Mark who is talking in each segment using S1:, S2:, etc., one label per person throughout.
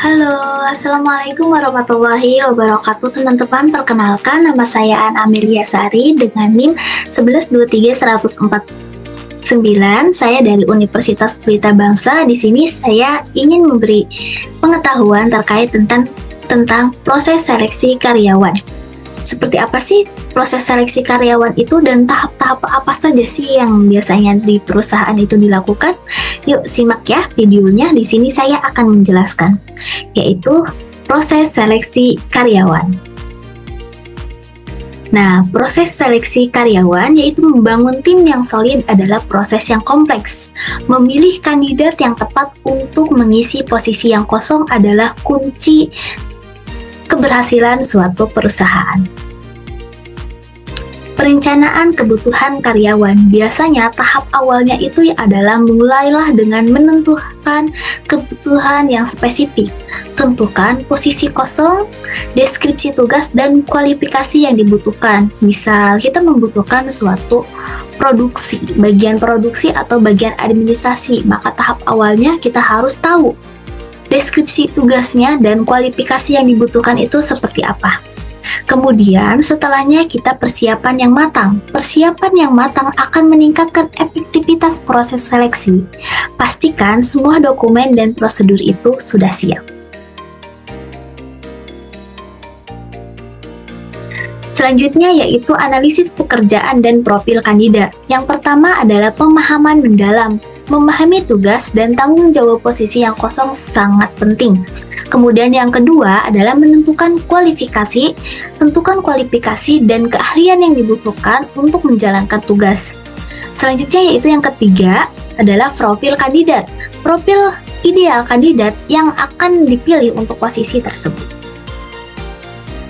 S1: Halo, Assalamualaikum warahmatullahi wabarakatuh teman-teman. Perkenalkan, nama saya An Amelia Sari dengan NIM 1123149. Saya dari Universitas Pelita Bangsa. Di sini saya ingin memberi pengetahuan terkait tentang proses seleksi karyawan. Seperti apa sih proses seleksi karyawan itu dan tahap-tahap apa saja sih yang biasanya di perusahaan itu dilakukan? Yuk simak ya videonya. Di sini saya akan menjelaskan, yaitu proses seleksi karyawan. Nah, proses seleksi karyawan yaitu membangun tim yang solid adalah proses yang kompleks. Memilih kandidat yang tepat untuk mengisi posisi yang kosong adalah kunci keberhasilan suatu perusahaan. Perencanaan kebutuhan karyawan. Biasanya tahap awalnya itu adalah mulailah dengan menentukan kebutuhan yang spesifik. Tentukan posisi kosong, deskripsi tugas, dan kualifikasi yang dibutuhkan. Misal, kita membutuhkan suatu produksi, bagian produksi atau bagian administrasi, maka tahap awalnya kita harus tahu deskripsi tugasnya dan kualifikasi yang dibutuhkan itu seperti apa. Kemudian setelahnya kita persiapan yang matang. Persiapan yang matang akan meningkatkan efektivitas proses seleksi. Pastikan semua dokumen dan prosedur itu sudah siap. Selanjutnya yaitu analisis pekerjaan dan profil kandidat. Yang pertama adalah pemahaman mendalam. Memahami tugas dan tanggung jawab posisi yang kosong sangat penting. Kemudian yang kedua adalah menentukan kualifikasi. Tentukan kualifikasi dan keahlian yang dibutuhkan untuk menjalankan tugas. Selanjutnya yaitu yang ketiga adalah profil kandidat. Profil ideal kandidat yang akan dipilih untuk posisi tersebut.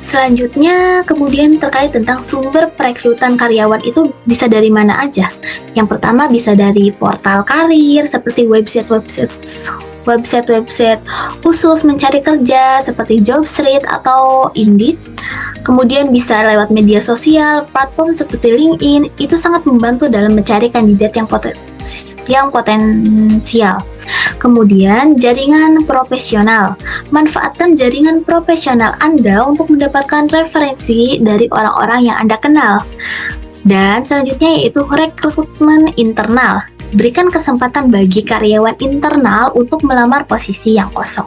S1: Selanjutnya, kemudian terkait tentang sumber perekrutan karyawan itu bisa dari mana aja. Yang pertama bisa dari portal karir seperti website khusus mencari kerja seperti Jobstreet atau Indeed. Kemudian bisa lewat media sosial, platform seperti LinkedIn. Itu sangat membantu dalam mencari kandidat yang potensial. Kemudian jaringan profesional. Manfaatkan jaringan profesional Anda untuk mendapatkan referensi dari orang-orang yang Anda kenal. Dan selanjutnya yaitu rekrutmen internal. Berikan kesempatan bagi karyawan internal untuk melamar posisi yang kosong.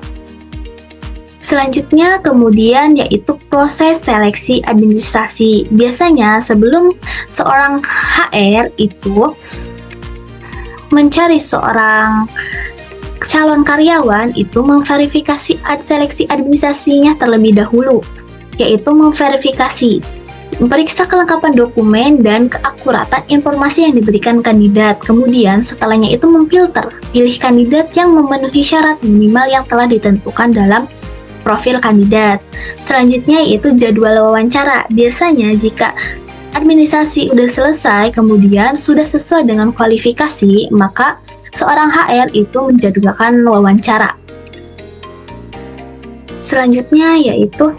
S1: Selanjutnya kemudian yaitu proses seleksi administrasi. Biasanya sebelum seorang HR itu mencari seorang calon karyawan itu memverifikasi seleksi administrasinya terlebih dahulu, yaitu memverifikasi, periksa kelengkapan dokumen dan keakuratan informasi yang diberikan kandidat. Kemudian setelahnya itu memfilter, pilih kandidat yang memenuhi syarat minimal yang telah ditentukan dalam profil kandidat. Selanjutnya yaitu jadwal wawancara. Biasanya jika administrasi udah selesai, kemudian sudah sesuai dengan kualifikasi, maka seorang HR itu menjadwalkan wawancara. Selanjutnya yaitu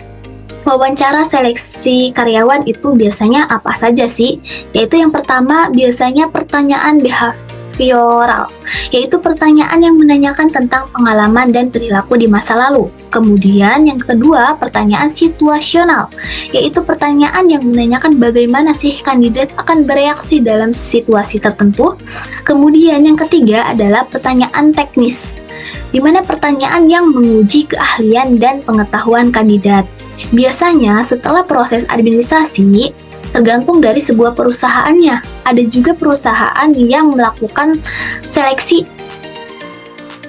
S1: wawancara seleksi karyawan itu biasanya apa saja sih? Yaitu yang pertama biasanya pertanyaan behavioral, yaitu pertanyaan yang menanyakan tentang pengalaman dan perilaku di masa lalu. Kemudian yang kedua pertanyaan situasional, yaitu pertanyaan yang menanyakan bagaimana sih kandidat akan bereaksi dalam situasi tertentu. Kemudian yang ketiga adalah pertanyaan teknis, di mana pertanyaan yang menguji keahlian dan pengetahuan kandidat. Biasanya setelah proses administrasi, tergantung dari sebuah perusahaannya. Ada juga perusahaan yang melakukan seleksi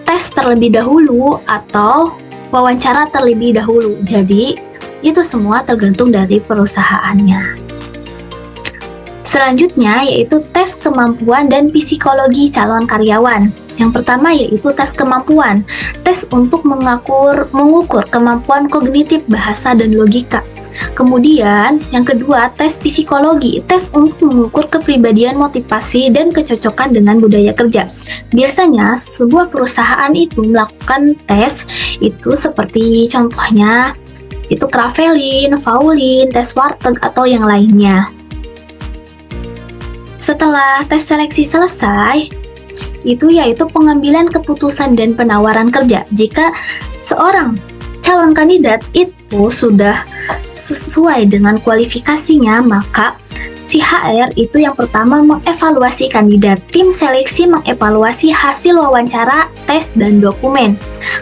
S1: tes terlebih dahulu atau wawancara terlebih dahulu. Jadi, itu semua tergantung dari perusahaannya. Selanjutnya yaitu tes kemampuan dan psikologi calon karyawan. Yang pertama yaitu tes kemampuan, tes untuk mengukur kemampuan kognitif, bahasa, dan logika. Kemudian yang kedua tes psikologi, tes untuk mengukur kepribadian, motivasi, dan kecocokan dengan budaya kerja. Biasanya sebuah perusahaan itu melakukan tes itu seperti contohnya itu Kravelin, Faulin, tes Warteg, atau yang lainnya. Setelah tes seleksi selesai, itu yaitu pengambilan keputusan dan penawaran kerja. Jika seorang calon kandidat itu sudah sesuai dengan kualifikasinya, maka si HR itu yang pertama mengevaluasi kandidat. Tim seleksi mengevaluasi hasil wawancara, tes, dan dokumen.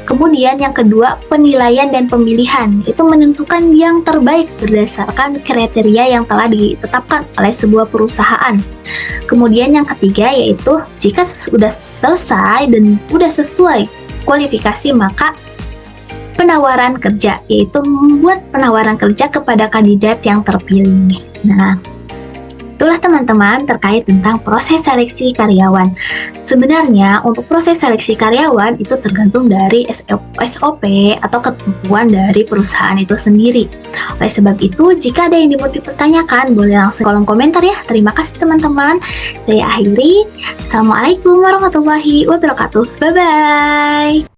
S1: Kemudian yang kedua, penilaian dan pemilihan. Itu menentukan yang terbaik berdasarkan kriteria yang telah ditetapkan oleh sebuah perusahaan. Kemudian yang ketiga yaitu jika sudah selesai dan sudah sesuai kualifikasi, maka penawaran kerja, yaitu membuat penawaran kerja kepada kandidat yang terpilih. Nah, itulah teman-teman terkait tentang proses seleksi karyawan. Sebenarnya untuk proses seleksi karyawan itu tergantung dari SOP atau ketentuan dari perusahaan itu sendiri. Oleh sebab itu, jika ada yang mau dipertanyakan, boleh langsung kolom komentar ya. Terima kasih teman-teman. Saya akhiri. Assalamualaikum warahmatullahi wabarakatuh. Bye-bye.